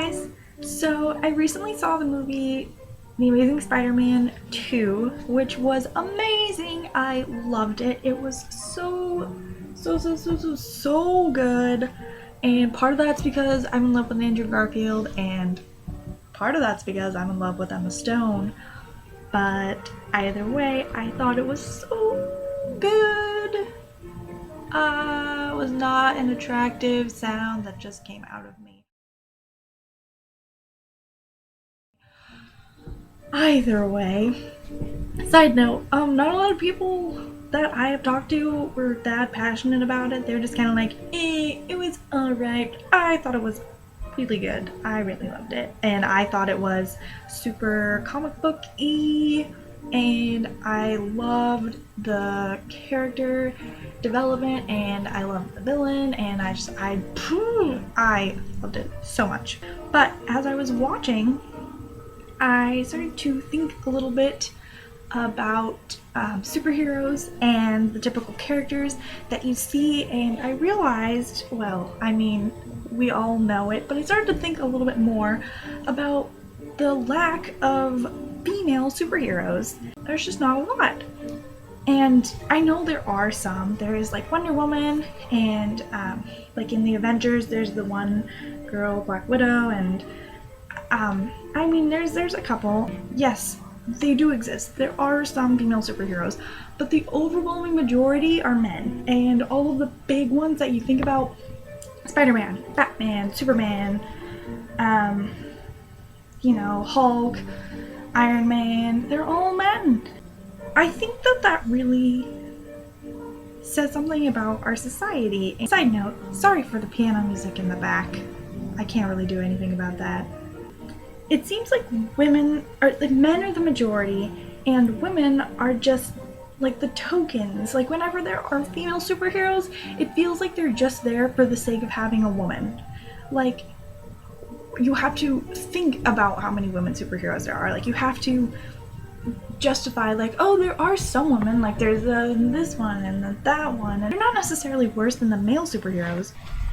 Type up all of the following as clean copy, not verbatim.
guys! So I recently saw the movie The Amazing Spider-Man 2, which was amazing. I loved it. It was so good. And part of that's because I'm in love with Andrew Garfield, and part of that's because I'm in love with Emma Stone. But either way, I thought it was so good. It was not an attractive sound that just came out of me. Either way, side note, not a lot of people that I have talked to were that passionate about it. They're just kind of like, it was alright. I thought it was really good. I really loved it. And I thought it was super comic book-y, and I loved the character development, and I loved the villain, and I loved it so much. But as I was watching, I started to think a little bit about superheroes and the typical characters that you see, and I realized, well, I mean, we all know it, but I started to think a little bit more about the lack of female superheroes. There's just not a lot. And I know there are some. There is like Wonder Woman, and like in the Avengers, there's the one girl, Black Widow, and I mean, there's a couple. Yes, they do exist. There are some female superheroes, but the overwhelming majority are men. And all of the big ones that you think about, Spider-Man, Batman, Superman, Hulk, Iron Man, they're all men. I think that really says something about our society. And side note, sorry for the piano music in the back. I can't really do anything about that. It seems like men are the majority, and women are just like the tokens. Like whenever there are female superheroes, it feels like they're just there for the sake of having a woman. Like, you have to think about how many women superheroes there are. Like, you have to justify, like, oh, there are some women, like there's this one and that one, and they're not necessarily worse than the male superheroes,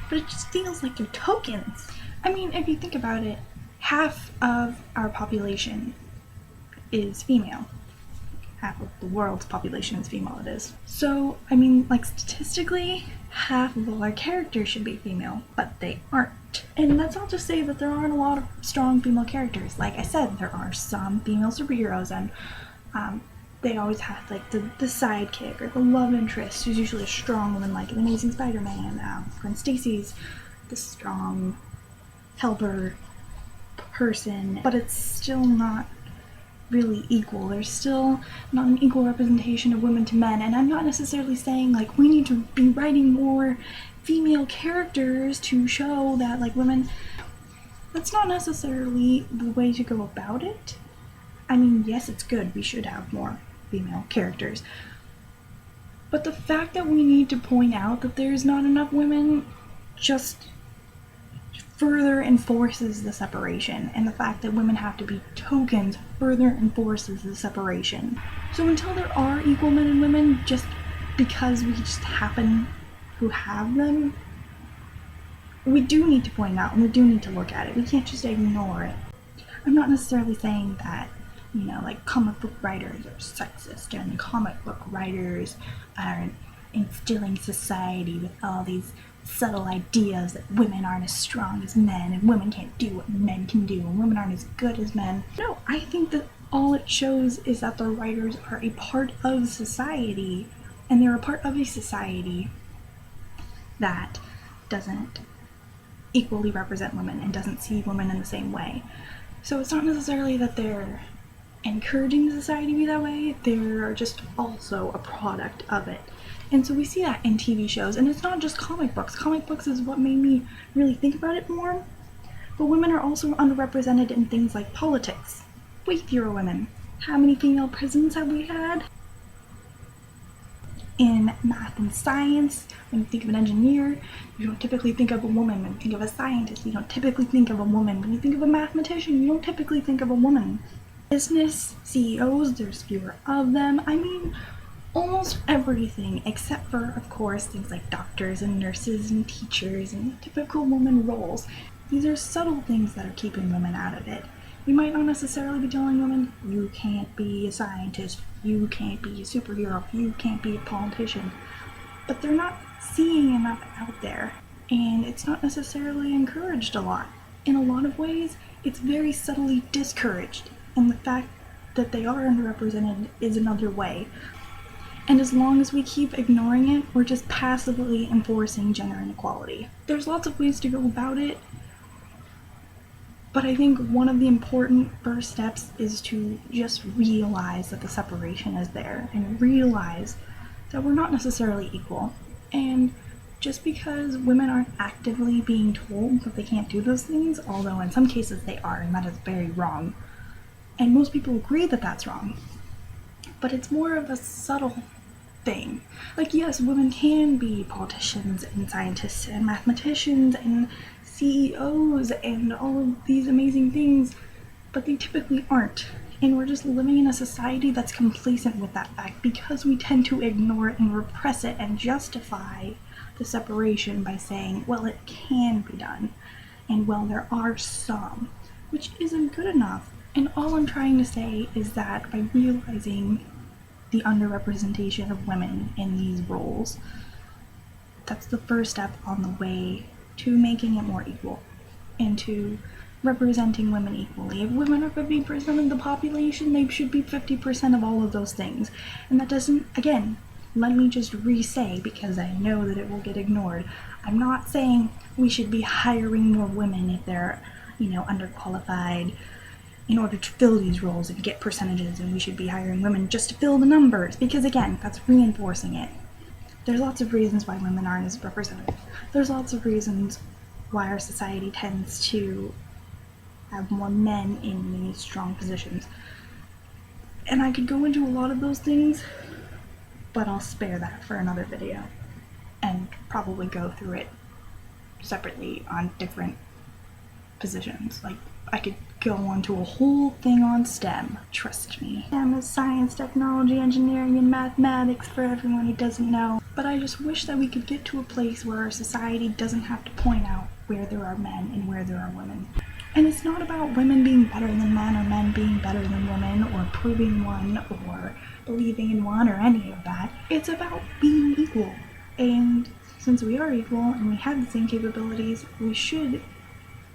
but it just feels like they're tokens. I mean, if you think about it, half of our population is female. Half of the world's population is female, it is. So, I mean, like, statistically, half of all our characters should be female, but they aren't. And that's not to say that there aren't a lot of strong female characters. Like I said, there are some female superheroes, and they always have, like, the sidekick or the love interest, who's usually a strong woman, like in Amazing Spider-Man. Gwen Stacy's the strong helper person, but it's still not really equal. There's still not an equal representation of women to men, and I'm not necessarily saying like we need to be writing more female characters to show that like women. That's not necessarily the way to go about it. I mean, yes, it's good, we should have more female characters, but the fact that we need to point out that there's not enough women just further enforces the separation, and the fact that women have to be tokens further enforces the separation. So until there are equal men and women, just because we just happen to have them, we do need to point out, and we do need to look at it. We can't just ignore it. I'm not necessarily saying that, like comic book writers are sexist and comic book writers are instilling society with all these subtle ideas that women aren't as strong as men, and women can't do what men can do, and women aren't as good as men. No, I think that all it shows is that the writers are a part of society, and they're a part of a society that doesn't equally represent women and doesn't see women in the same way. So it's not necessarily that they're encouraging society to be that way, they're just also a product of it. And so we see that in TV shows, and it's not just comic books. Comic books is what made me really think about it more. But women are also underrepresented in things like politics. Way fewer women. How many female presidents have we had? In math and science, when you think of an engineer, you don't typically think of a woman. When you think of a scientist, you don't typically think of a woman. When you think of a mathematician, you don't typically think of a woman. Business CEOs, there's fewer of them. I mean, almost everything, except for, of course, things like doctors and nurses and teachers and typical woman roles. These are subtle things that are keeping women out of it. You might not necessarily be telling women, you can't be a scientist, you can't be a superhero, you can't be a politician, but they're not seeing enough out there, and it's not necessarily encouraged a lot. In a lot of ways, it's very subtly discouraged, and the fact that they are underrepresented is another way. And as long as we keep ignoring it, we're just passively enforcing gender inequality. There's lots of ways to go about it, but I think one of the important first steps is to just realize that the separation is there and realize that we're not necessarily equal. And just because women aren't actively being told that they can't do those things, although in some cases they are, and that is very wrong, and most people agree that that's wrong, but it's more of a subtle thing. Like, yes, women can be politicians and scientists and mathematicians and CEOs and all of these amazing things, but they typically aren't. And we're just living in a society that's complacent with that fact because we tend to ignore it and repress it and justify the separation by saying, well, it can be done, and well, there are some, which isn't good enough. And all I'm trying to say is that by realizing the underrepresentation of women in these roles, that's the first step on the way to making it more equal and to representing women equally. If women are 50% of the population, they should be 50% of all of those things. And that doesn't, again, let me just re-say, because I know that it will get ignored, I'm not saying we should be hiring more women if they're, underqualified in order to fill these roles and get percentages, and we should be hiring women just to fill the numbers, because again, that's reinforcing it. There's lots of reasons why women aren't as represented. There's lots of reasons why our society tends to have more men in these strong positions. And I could go into a lot of those things, but I'll spare that for another video and probably go through it separately on different positions. Like, I could go on to a whole thing on STEM. Trust me. STEM is science, technology, engineering, and mathematics for everyone who doesn't know. But I just wish that we could get to a place where our society doesn't have to point out where there are men and where there are women. And it's not about women being better than men or men being better than women or proving one or believing in one or any of that. It's about being equal. And since we are equal and we have the same capabilities, we should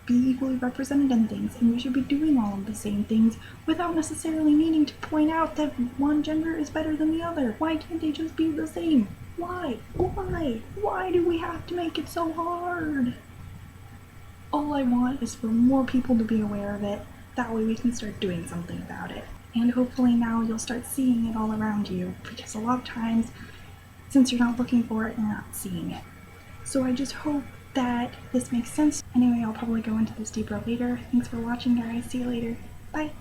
be equally represented in things, and we should be doing all of the same things without necessarily needing to point out that one gender is better than the other. Why can't they just be the same? Why? Why do we have to make it so hard? All I want is for more people to be aware of it. That way we can start doing something about it. And hopefully now you'll start seeing it all around you, because a lot of times, since you're not looking for it, you're not seeing it. So I just hope that this makes sense. Anyway, I'll probably go into this deeper later. Thanks for watching, guys. See you later. Bye.